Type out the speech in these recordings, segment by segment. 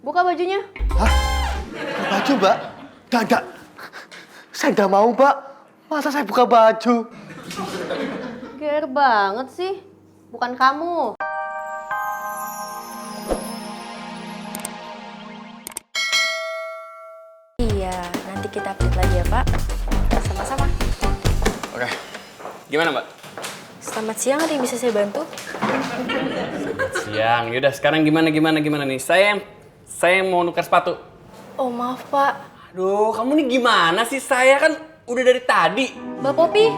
Buka bajunya. Hah? Baju, Mbak? Enggak. Saya enggak mau, Mbak. Masa saya buka baju? Ger banget sih. Bukan kamu. Iya, nanti kita update lagi ya, Pak. Sama-sama. Oke. Gimana, Mbak? Selamat siang, ada yang bisa saya bantu? Siang. Yaudah, sekarang gimana nih? Saya mau nuker sepatu. Oh, maaf, Pak. Aduh, kamu nih gimana sih? Saya kan udah dari tadi. Mbak Popi?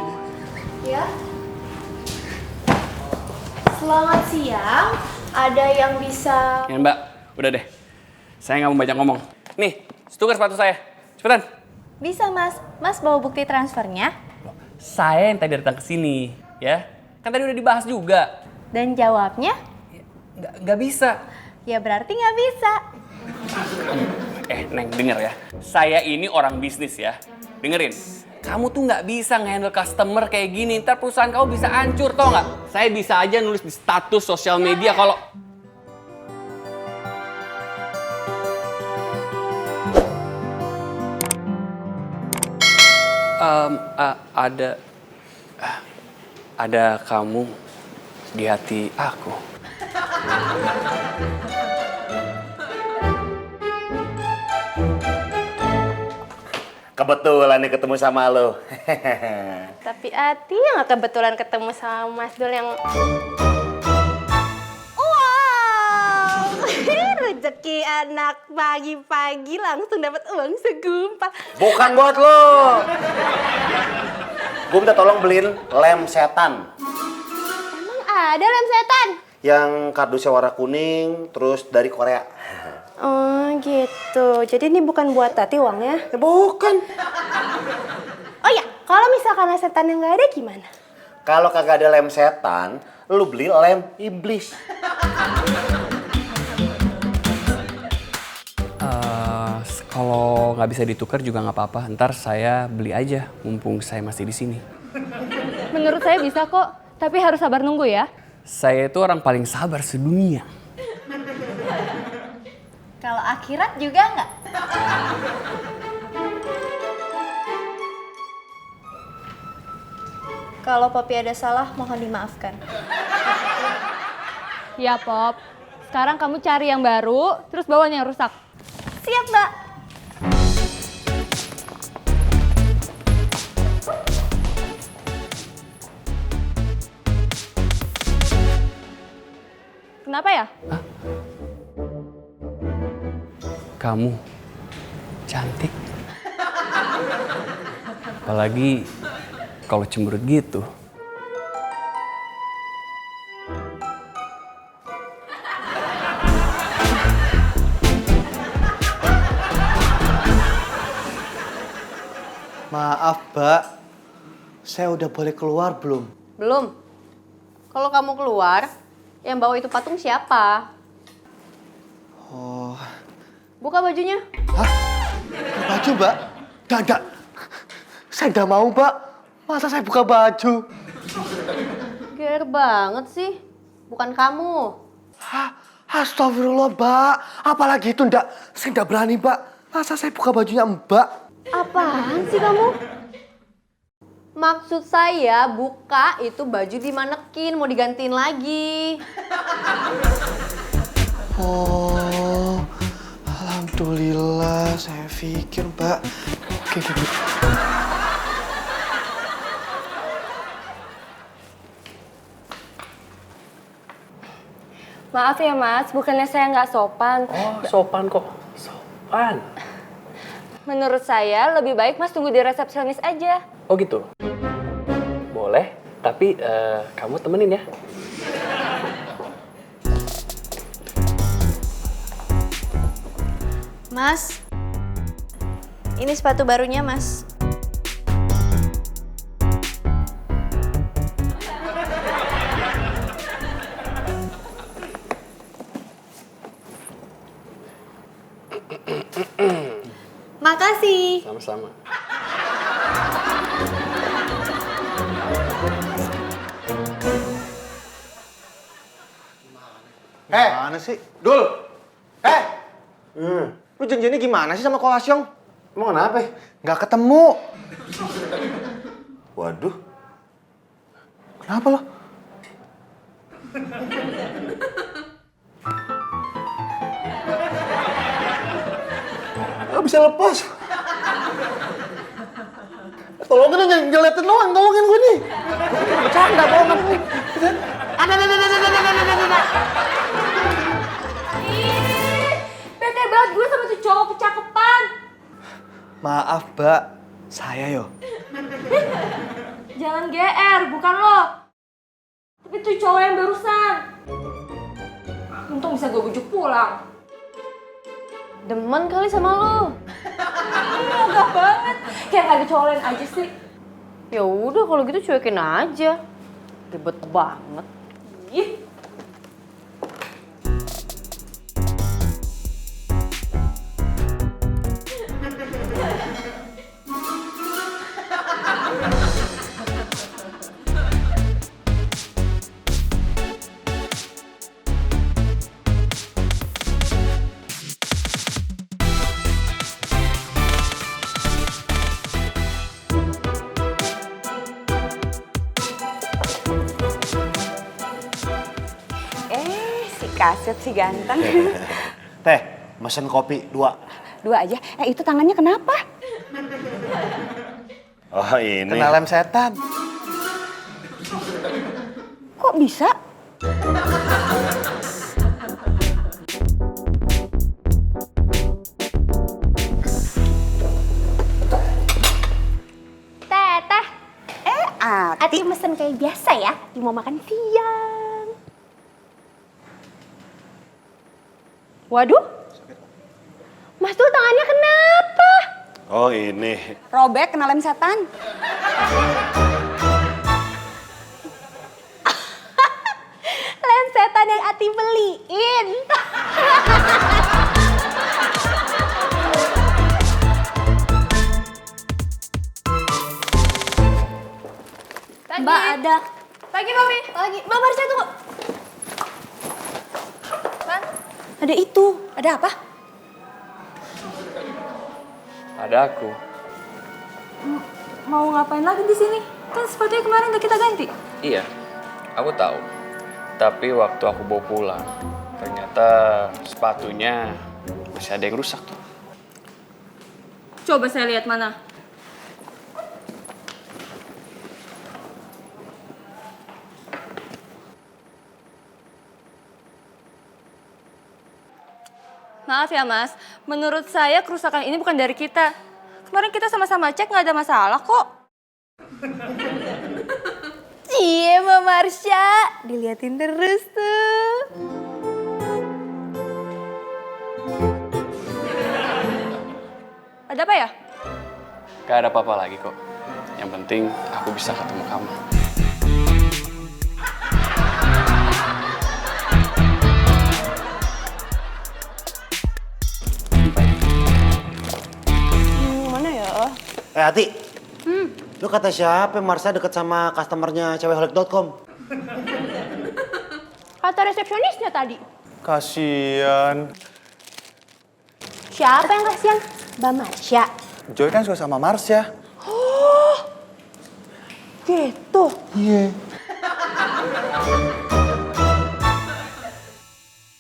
Ya? Selamat siang. Ada yang bisa... Ya, Mbak, udah deh. Saya nggak mau banyak ngomong. Nih, tuker sepatu saya. Cepetan. Bisa, Mas. Mas bawa bukti transfernya? Saya yang tadi datang ke sini, ya. Kan tadi udah dibahas juga. Dan jawabnya? Nggak bisa. Ya berarti nggak bisa. Neng, denger ya. Saya ini orang bisnis ya. Dengerin. Kamu tuh nggak bisa nge-handle customer kayak gini. Ntar perusahaan kamu bisa hancur, tau nggak? Saya bisa aja nulis di status sosial media kalau... ada kamu di hati aku. Kebetulan nih ketemu sama lo. Tapi Ati yang kebetulan ketemu sama Mas Dul yang... Wow! Rezeki anak pagi-pagi langsung dapat uang segumpal. Bukan buat lo. Gue minta tolong beliin lem setan. Emang ada lem setan? Yang kardusnya warna kuning, terus dari Korea. Oh gitu. Jadi ini bukan buat Tati uangnya? Ya bukan. Oh ya, kalau misalkan lem setan yang nggak ada gimana? Kalau kagak ada lem setan, lu beli lem iblis. Kalau nggak bisa ditukar juga nggak apa-apa. Ntar saya beli aja, mumpung saya masih di sini. Menurut saya bisa kok, tapi harus sabar nunggu ya. Saya itu orang paling sabar sedunia. Kalau akhirat juga nggak? Kalau Popi ada salah, mohon dimaafkan. Ya Pop, sekarang kamu cari yang baru, terus bawa yang rusak. Siap, Mbak. Kenapa ya? Kamu cantik. Apalagi kalau cemberut gitu. Maaf, Mbak. Saya udah boleh keluar belum? Belum. Kalau kamu keluar, yang bawa itu patung siapa? Oh. Buka bajunya. Hah? Baju, Mbak? Enggak. Saya enggak mau, Mbak. Masa saya buka baju? Ger banget sih. Bukan kamu. Hah? Astagfirullah, Mbak. Apalagi itu, enggak. Saya enggak berani, Mbak. Masa saya buka bajunya Mbak? Apaan sih kamu? Maksud saya buka itu baju di manekin, mau digantiin lagi. Oh, alhamdulillah. Saya pikir, Mbak. Oke. Maaf ya Mas, bukannya saya nggak sopan. Oh, sopan kok. Sopan. Menurut saya lebih baik Mas tunggu di resepsionis aja. Oh gitu? Boleh, tapi kamu temenin ya. Mas, ini sepatu barunya, Mas. Makasih. Sama-sama. Mana sih? Dul! Lu janjiannya gimana sih sama Kolasyong? Emang kenapa? Nggak ketemu. Waduh. Kenapa lo? Gak bisa lepas. Tolongin dong, jangan ngeliatin doang, tolongin gue nih. Bercanda, bohongan gue. Ada. Bete banget gue sama tuh cowok kecakepan. Maaf, Mbak. Saya yo. Jangan GR, bukan lo. Tapi tuh cowok yang barusan. Untung bisa gue bujuk pulang. Demen kali sama lo. Enggak banget. Kayak gak ada cowok lain aja sih. Ya udah kalau gitu cuekin aja. Ribet banget. Ih. Si kaset si ganteng. Teh, mesen kopi 2. 2 aja. Itu tangannya kenapa? Oh ini. Kena lem setan. Kok bisa? Teteh. Ati mesen kayak biasa ya. Dia mau makan siang. Waduh. Mas Dul tangannya kenapa? Oh ini. Robek kena lem setan. Lem setan yang Ati beliin. Mbak ada. Pagi, Mami. Pagi. Mbak Marsha tunggu. Ada itu. Ada apa? Ada aku. Mau ngapain lagi di sini? Kan sepatunya kemarin udah kita ganti. Iya, aku tahu. Tapi waktu aku bawa pulang, ternyata sepatunya masih ada yang rusak tuh. Coba saya lihat mana. Maaf ya mas, menurut saya kerusakan ini bukan dari kita. Kemarin kita sama-sama cek nggak ada masalah kok. Cie, Mbak Marsha. Diliatin terus tuh. Ada apa ya? Gak ada apa-apa lagi kok. Yang penting aku bisa ketemu kamu. Mana ya? Ati. Lu kata siapa Marsha deket sama customernya cewekholik.com? Kata resepsionisnya tadi. Kasian. Siapa yang kasihan? Mbak Marsha. Joy kan suka sama Marsha. Gitu. Iya.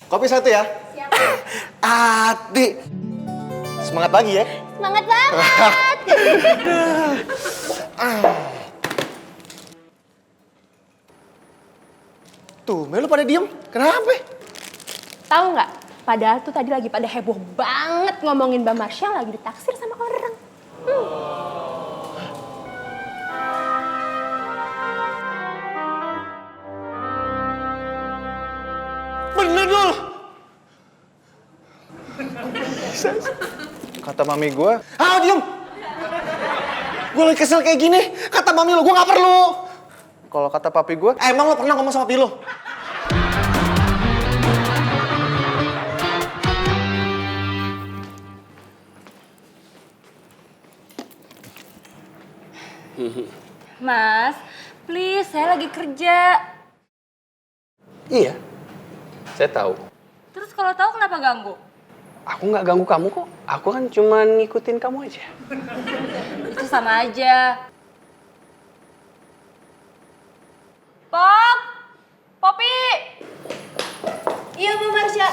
Kopi 1 ya? Siap. Ati. Semangat pagi ya. Semangat banget. Tuh, lu pada diem. Kenapa? Tahu nggak? Padahal tuh tadi lagi pada heboh banget ngomongin Mbak Marsha lagi ditaksir sama orang. Bener dul. Kata mami gue. Ah, diem. Gue lagi kesel kayak gini. Kata mami lo, gue gak perlu. Kalau kata papi gue, emang lo pernah ngomong sama papi lo? Mas, please, saya lagi kerja. Iya, saya tahu. Terus kalau tahu kenapa ganggu? Aku nggak ganggu kamu kok. Aku kan cuma ngikutin kamu aja. Itu sama aja. Pop! Popi! Iya, Mbak Marsha.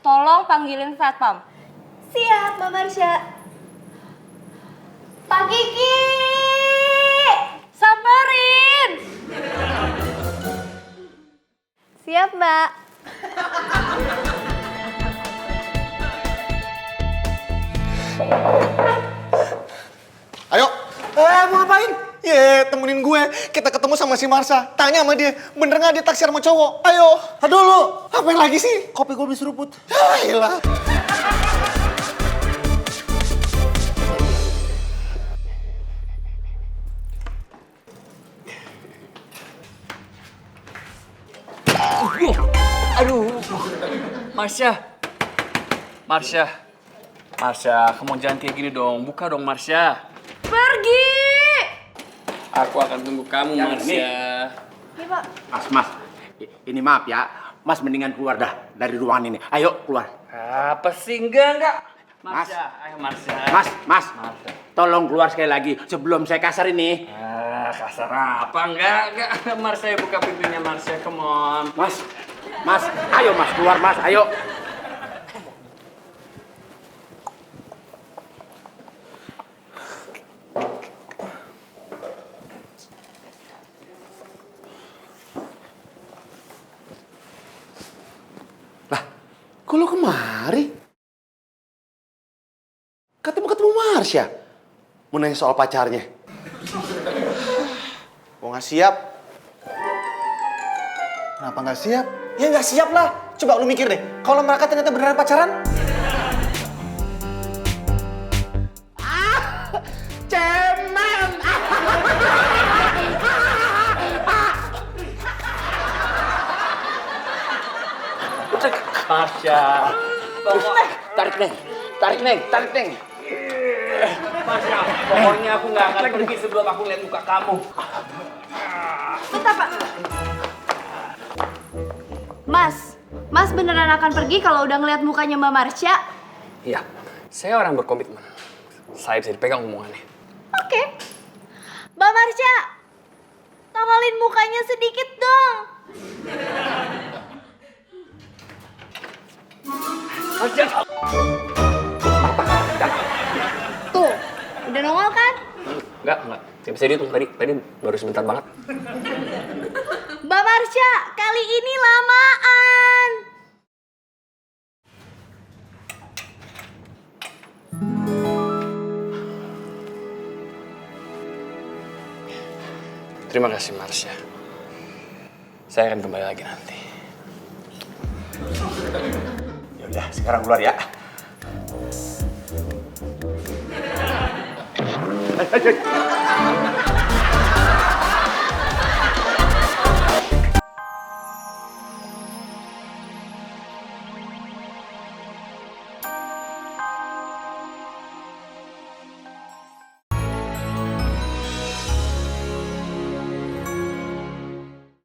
Tolong panggilin Satpam. Siap, Mbak Marsha. Pak Kiki! Samperin! Siap, Mbak. Ayo. Mau ngapain? Temenin gue. Kita ketemu sama si Marsha. Tanya sama dia, bener nggak dia taksir sama cowok? Ayo. Aduh lu, ngapain lagi sih? Kopi gue beli seruput. Yaelah. Aduh, Marsha, kamu jangan kayak gini dong. Buka dong, Marsha. Pergi! Aku akan tunggu kamu, Marsha. Iya, Pak. Mas, ini maaf ya, Mas mendingan keluar dah dari ruangan ini. Ayo keluar. Apa sih? Enggak. Marsha, ayo Marsha. Mas, tolong keluar sekali lagi sebelum saya kasar ini. Kasar apa? Enggak. Marsha, buka pintunya, Marsha. Come on. Mas, ayo Mas keluar Mas, ayo. Kok lu kemari? Ketemu Marsha. Mau nanya soal pacarnya. Kok nggak siap? Kenapa nggak siap? Ya nggak siap lah. Coba lu mikir deh. Kalau mereka ternyata beneran pacaran. Cemen. Marsha. Tarik neng. Marsha, pokoknya aku nggak akan pergi sebelum aku lihat muka kamu. Bentar, Pak. Mas beneran akan pergi kalau udah ngeliat mukanya Mbak Marsha? Iya, saya orang berkomitmen. Saya bisa dipegang omongannya. Oke. Mbak Marsha, tongolin mukanya sedikit dong. Tuh, udah nongol kan? Enggak. Nggak bisa dihitung tadi baru sebentar banget. Mbak Marsha, kali ini lamaan. Terima kasih, Marsha. Saya akan kembali lagi nanti. Ya udah, sekarang keluar ya. Ayo.